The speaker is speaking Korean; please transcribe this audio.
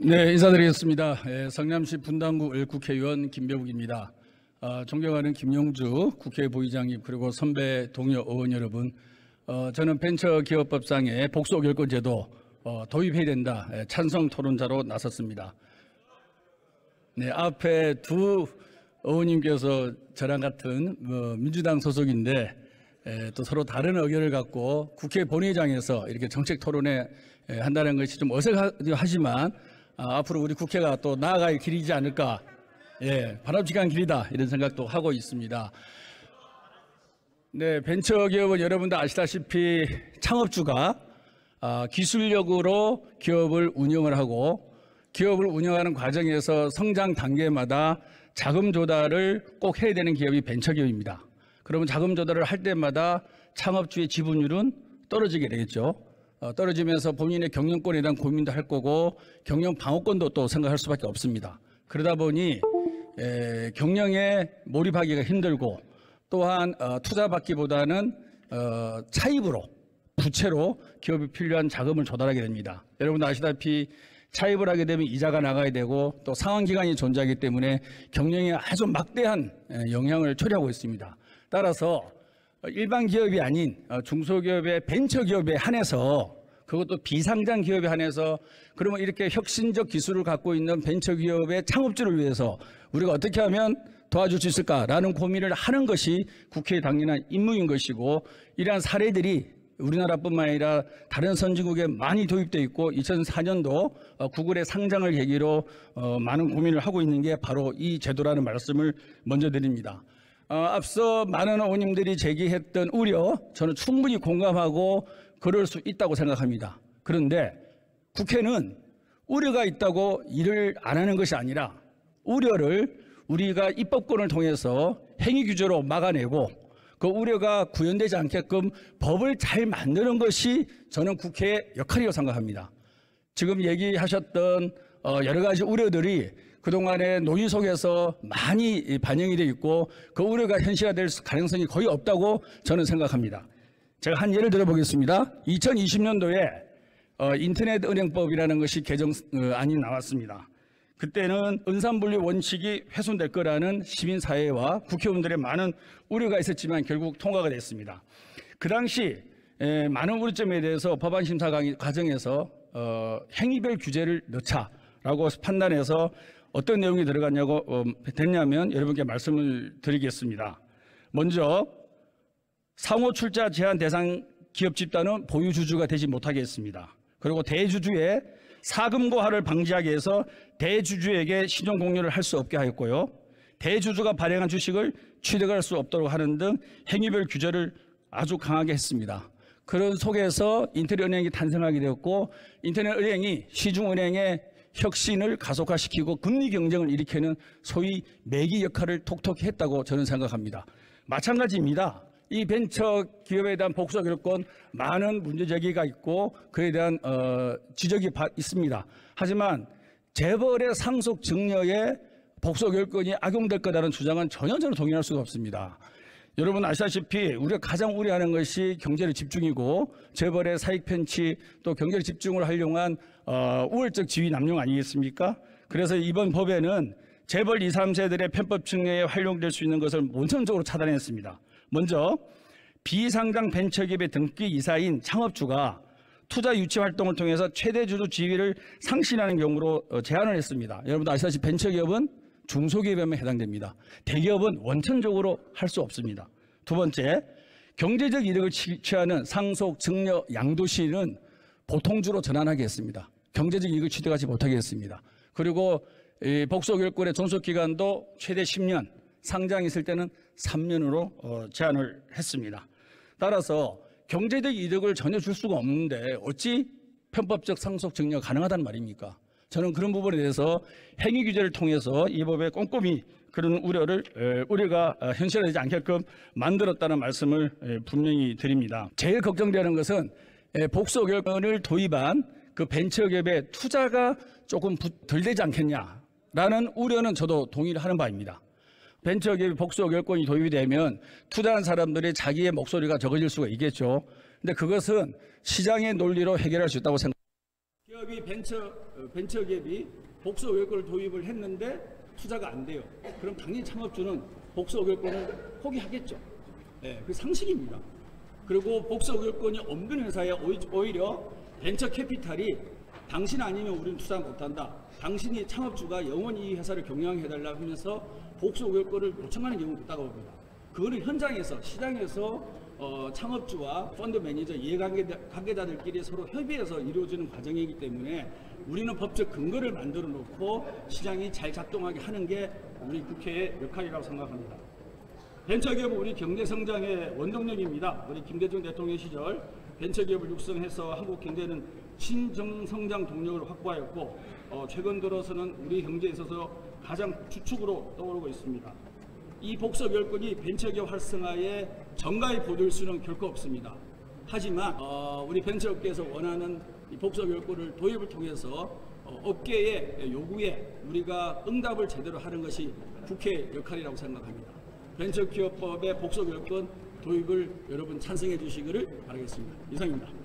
네, 인사드리겠습니다. 성남시 분당구 1국회의원 김병욱입니다. 존경하는 김용주 국회 부의장님 그리고 선배 동료 의원 여러분, 저는 벤처기업법상의 복속여건제도 도입해야 된다 찬성 토론자로 나섰습니다. 네, 앞에 두 의원님께서 저랑 같은 민주당 소속인데 또 서로 다른 의견을 갖고 국회 본회의장에서 이렇게 정책 토론회 한다는 것이 좀 어색하지만 앞으로 우리 국회가 또 나아갈 길이지 않을까, 바람직한 길이다 이런 생각도 하고 있습니다. 네, 벤처기업은 여러분도 아시다시피 창업주가 기술력으로 기업을 운영을 하고 기업을 운영하는 과정에서 성장 단계마다 자금 조달을 꼭 해야 되는 기업이 벤처기업입니다. 그러면 자금 조달을 할 때마다 창업주의 지분율은 떨어지게 되겠죠. 떨어지면서 본인의 경영권에 대한 고민도 할 거고 경영 방어권도 또 생각할 수밖에 없습니다. 그러다 보니 경영에 몰입하기가 힘들고 또한 투자받기보다는 차입으로 부채로 기업이 필요한 자금을 조달하게 됩니다. 여러분도 아시다시피 차입을 하게 되면 이자가 나가야 되고 또 상환기간이 존재하기 때문에 경영에 아주 막대한 영향을 초래하고 있습니다. 따라서 일반 기업이 아닌 중소기업의 벤처기업에 한해서, 그것도 비상장 기업에 한해서, 그러면 이렇게 혁신적 기술을 갖고 있는 벤처기업의 창업주를 위해서 우리가 어떻게 하면 도와줄 수 있을까라는 고민을 하는 것이 국회의 당연한 임무인 것이고, 이러한 사례들이 우리나라뿐만 아니라 다른 선진국에 많이 도입되어 있고 2004년도 구글의 상장을 계기로 많은 고민을 하고 있는 게 바로 이 제도라는 말씀을 먼저 드립니다. 앞서 많은 의원님들이 제기했던 우려, 저는 충분히 공감하고 그럴 수 있다고 생각합니다. 그런데 국회는 우려가 있다고 일을 안 하는 것이 아니라 우려를 우리가 입법권을 통해서 행위규제로 막아내고 그 우려가 구현되지 않게끔 법을 잘 만드는 것이 저는 국회의 역할이라고 생각합니다. 지금 얘기하셨던 여러 가지 우려들이 그동안의 논의 속에서 많이 반영이 되어 있고 그 우려가 현실화될 가능성이 거의 없다고 저는 생각합니다. 제가 한 예를 들어보겠습니다. 2020년도에 인터넷은행법이라는 것이 개정안이 나왔습니다. 그때는 은산분리 원칙이 훼손될 거라는 시민사회와 국회의원들의 많은 우려가 있었지만 결국 통과가 됐습니다. 그 당시 많은 우려점에 대해서 법안 심사 과정에서 행위별 규제를 넣자라고 판단해서 어떤 내용이 됐냐면 여러분께 말씀을 드리겠습니다. 먼저 상호 출자 제한 대상 기업 집단은 보유 주주가 되지 못하게 했습니다. 그리고 대주주의 사금고하를 방지하기 위해서 대주주에게 신용 공유를 할 수 없게 하였고요. 대주주가 발행한 주식을 취득할 수 없도록 하는 등 행위별 규제를 아주 강하게 했습니다. 그런 속에서 인터넷은행이 탄생하게 되었고 인터넷은행이 시중은행의 혁신을 가속화시키고 금리 경쟁을 일으키는 소위 매기 역할을 톡톡히 했다고 저는 생각합니다. 마찬가지입니다. 이 벤처기업에 대한 복속여건 많은 문제제기가 있고 그에 대한 지적이 있습니다. 하지만 재벌의 상속 증여에 복속여건이 악용될 거라는 주장은 전혀 저는 동의할 수가 없습니다. 여러분 아시다시피 우리가 가장 우려하는 것이 경제의 집중이고 재벌의 사익 편취 또 경제의 집중을 활용한 우월적 지위 남용 아니겠습니까? 그래서 이번 법에는 재벌 2, 3세들의 편법 증여에 활용될 수 있는 것을 원천적으로 차단했습니다. 먼저 비상장 벤처기업의 등기 이사인 창업주가 투자 유치 활동을 통해서 최대 주주 지위를 상실하는 경우로 제한을 했습니다. 여러분도 아시다시피 벤처기업은 중소기업에만 해당됩니다. 대기업은 원천적으로 할 수 없습니다. 두 번째, 경제적 이득을 취하는 상속, 증여, 양도시는 보통주로 전환하게 했습니다. 경제적 이익을 취득하지 못하게 했습니다. 그리고 복속여건의 존속기간도 최대 10년, 상장이 있을 때는 3년으로 제한을 했습니다. 따라서 경제적 이득을 전혀 줄 수가 없는데 어찌 편법적 상속 증여가 가능하단 말입니까? 저는 그런 부분에 대해서 행위 규제를 통해서 이 법에 꼼꼼히 그런 우려가 현실화되지 않게끔 만들었다는 말씀을 분명히 드립니다. 제일 걱정되는 것은 복속여건을 도입한 그 벤처기업의 투자가 조금 덜 되지 않겠냐라는 우려는 저도 동의를 하는 바입니다. 벤처기업의 복속여건이 도입이 되면 투자한 사람들이 자기의 목소리가 적어질 수가 있겠죠. 근데 그것은 시장의 논리로 해결할 수 있다고 생각합니다. 기업이 벤처 기업이 복수 의결권을 도입을 했는데 투자가 안 돼요. 그럼 당연히 창업주는 복수 의결권을 포기하겠죠. 네, 그 상식입니다. 그리고 복수 의결권이 없는 회사에 오히려 벤처 캐피탈이 당신 아니면 우리는 투자 못한다. 당신이 창업주가 영원히 이 회사를 경영해달라고 하면서 복수 의결권을 요청하는 경우도 있다고 봅니다. 그거는 현장에서 시장에서 창업주와 펀드 매니저 이해관계자들끼리 서로 협의해서 이루어지는 과정이기 때문에 우리는 법적 근거를 만들어 놓고 시장이 잘 작동하게 하는 게 우리 국회의 역할이라고 생각합니다. 벤처기업은 우리 경제성장의 원동력입니다. 우리 김대중 대통령 시절 벤처기업을 육성해서 한국 경제는 신정성장 동력을 확보하였고 최근 들어서는 우리 경제에 있어서 가장 주축으로 떠오르고 있습니다. 이 복수 의결권이 벤처기업 활성화에 정가히 보될 수는 결코 없습니다. 하지만 우리 벤처업계에서 원하는 이 복수 의결권을 도입을 통해서 업계의 요구에 우리가 응답을 제대로 하는 것이 국회의 역할이라고 생각합니다. 벤처기업법의 복수 의결권 도입을 여러분 찬성해 주시기를 바라겠습니다. 이상입니다.